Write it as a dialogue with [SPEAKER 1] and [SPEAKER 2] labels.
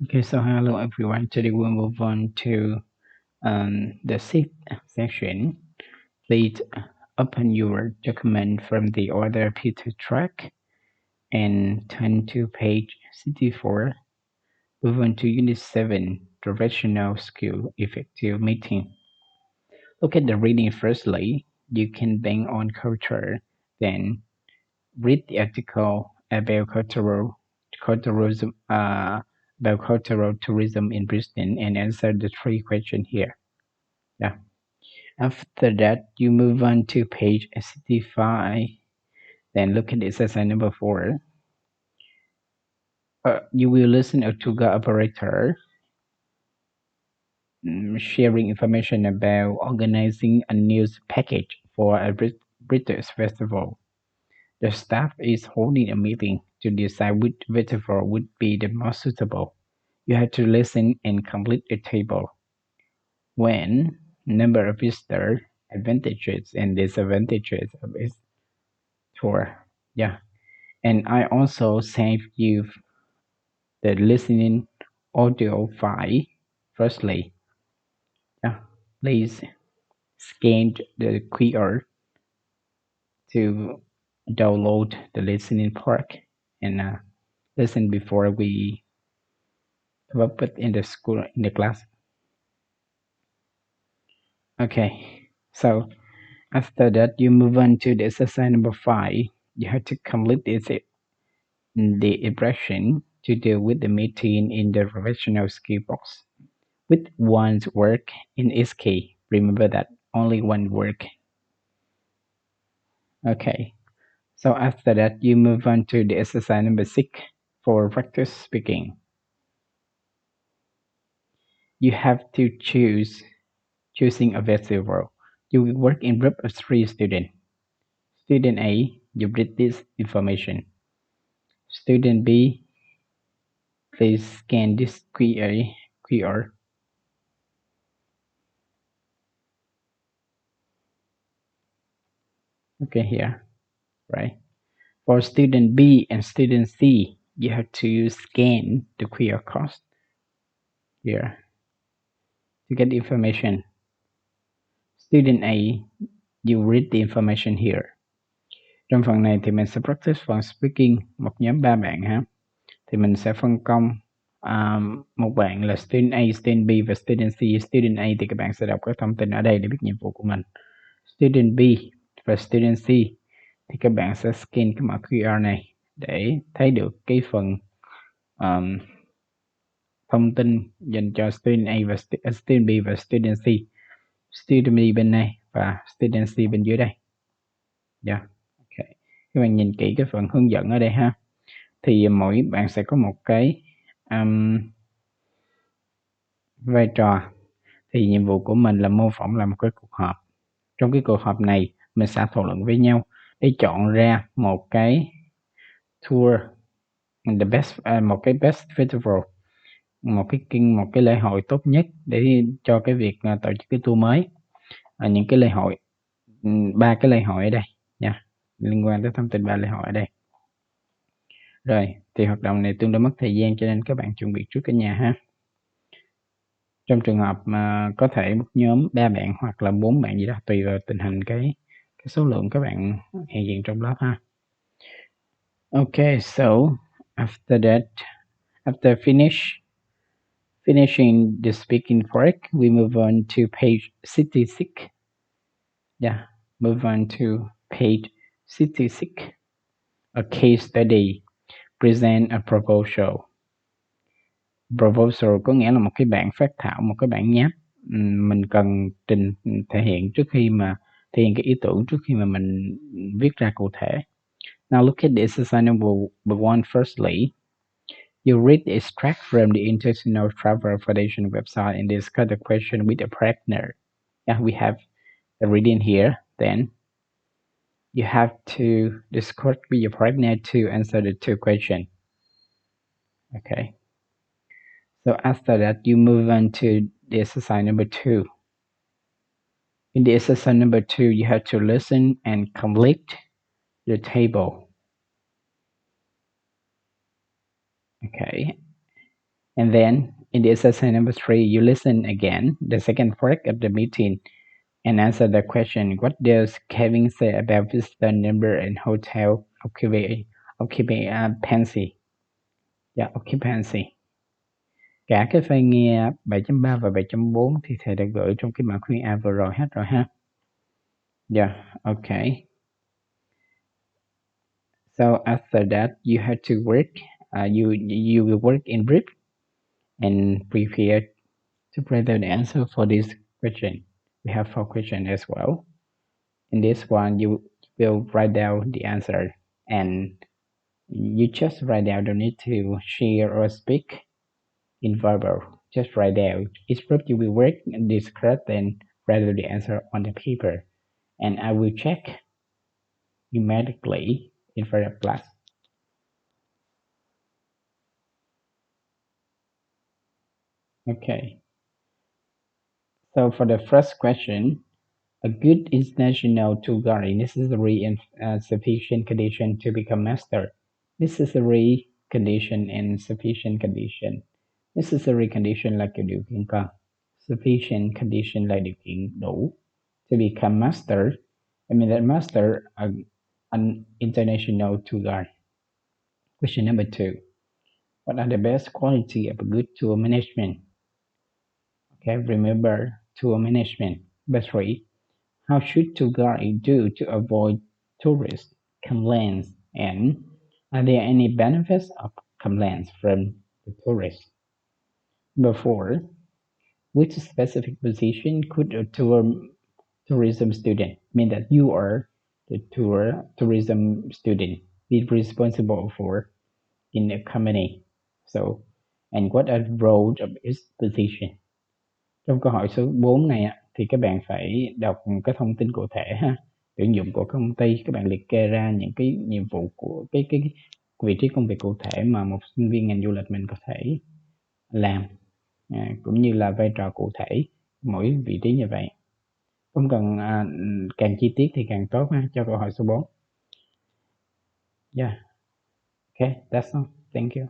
[SPEAKER 1] Okay, so hello everyone. Today we'll move on to the sixth section. Please open your document from the order Peter track and turn to page 64. Move on to Unit 7, Directional Skill Effective Meeting. Look at the reading firstly. You can bang on culture, then read the article about cultural tourism in Brisbane and answer the three questions here. Yeah. After that, you move on to page 65. Then look at exercise number 4. You will listen to Tuga operator sharing information about organizing a news package for a British festival. The staff is holding a meeting to decide which festival would be the most suitable. You have to listen and complete a table. When, number of visitors, advantages and disadvantages of each tour. Yeah. And I also save you the listening audio file. Firstly, yeah, please scan the QR to download the listening part and listen before we come up with in the school in the class. Okay, so after that you move on to the exercise number 5. You have to complete the impression to deal with the meeting in the professional skill box with one's work in each case. Remember that only one work. Okay, so after that you move on to the exercise number 6 for practice speaking. You have to choosing a festival. You will work in group of 3 students. Student A, you read this information. Student B, please scan this QR. Okay, here, right? For student B and student C, you have to scan the QR code here to get the information. Student A, you read the information here. Trong phần này thì mình sẽ practice phần speaking một nhóm 3 bạn ha. Thì mình sẽ phân công một bạn là student A, student B và student C. Student A thì các bạn sẽ đọc các thông tin ở đây để biết nhiệm vụ của mình. Student B và student C thì các bạn sẽ scan cái mã QR này để thấy được cái phần thông tin dành cho student A và student B và student C. Student B bên này và student C bên dưới đây. Yeah. Okay. Các bạn nhìn kỹ cái phần hướng dẫn ở đây ha. Thì mỗi bạn sẽ có một cái vai trò. Thì nhiệm vụ của mình là mô phỏng làm một cái cuộc họp. Trong cái cuộc họp này mình sẽ thảo luận với nhau để chọn ra một cái tour, một cái best festival, một cái lễ hội tốt nhất để cho cái việc tổ chức cái tour mới. Những cái lễ hội, 3 cái lễ hội ở đây nha, liên quan tới thông tin 3 lễ hội ở đây. Rồi, thì hoạt động này tương đối mất thời gian cho nên các bạn chuẩn bị trước ở nhà ha. Trong trường hợp mà có thể một nhóm 3 bạn hoặc là 4 bạn gì đó, tùy vào tình hình cái số lượng các bạn hiện diện trong lớp ha. Okay, so after that, after finishing the speaking part, we move on to page 66. Yeah, move on to page 66. A case study. Present a proposal. Proposal có nghĩa là một cái bản phát thảo, một cái bản nháp mình cần thể hiện trước khi mà thể hiện cái ý tưởng trước khi mà mình viết ra cụ thể. Now look at the exercise number 1 firstly. You read the extract from the International Travel Foundation website and discuss the question with a partner. Yeah, we have the reading here. Then you have to discuss with your partner to answer the 2 questions. Okay. So after that, you move on to the exercise number 2. In the exercise number 2, you have to listen and complete the table. Okay. And then in the exercise number 3, you listen again, the second part of the meeting, and answer the question, what does Kevin say about visitor number and hotel occupancy? Yeah, occupancy. Cả cái file nghe 7.3 và 7.4 thì thầy đã gửi trong cái mã QR vừa rồi hết rồi ha. Yeah, okay. So after that, you have to work. You will work in brief and prepare to present the answer for this question. We have 4 questions as well. In this one, you will write down the answer, and you just write down. Don't need to share or speak in verbal. Just write down. Each group you will work and discuss and write down the answer on the paper, and I will check automatically in front of class. Okay. So for the first question, a good international tour guide necessary and sufficient condition to become master. Necessary condition and sufficient condition. Necessary condition là kiểu điều kiện cần. Sufficient condition là điều kiện đủ. To become master, I mean that master an international tour guide. Question number 2. What are the best quality of a good tour management? Okay, remember tour management. Number 3. How should tour guide do to avoid tourist complaints, and are there any benefits of complaints from the tourists? Number 4. Which specific position could a tourism student, mean that you are the tourism student, be responsible for in a company? So, and what are the roles of each position? Trong câu hỏi số 4 này thì các bạn phải đọc cái thông tin cụ thể ha. Tuyển dụng của công ty, các bạn liệt kê ra những cái nhiệm vụ của cái vị trí công việc cụ thể mà một sinh viên ngành du lịch mình có thể làm, cũng như là vai trò cụ thể mỗi vị trí như vậy. Không cần càng chi tiết thì càng tốt ha, cho câu hỏi số 4. Yeah. Okay, that's all. Thank you.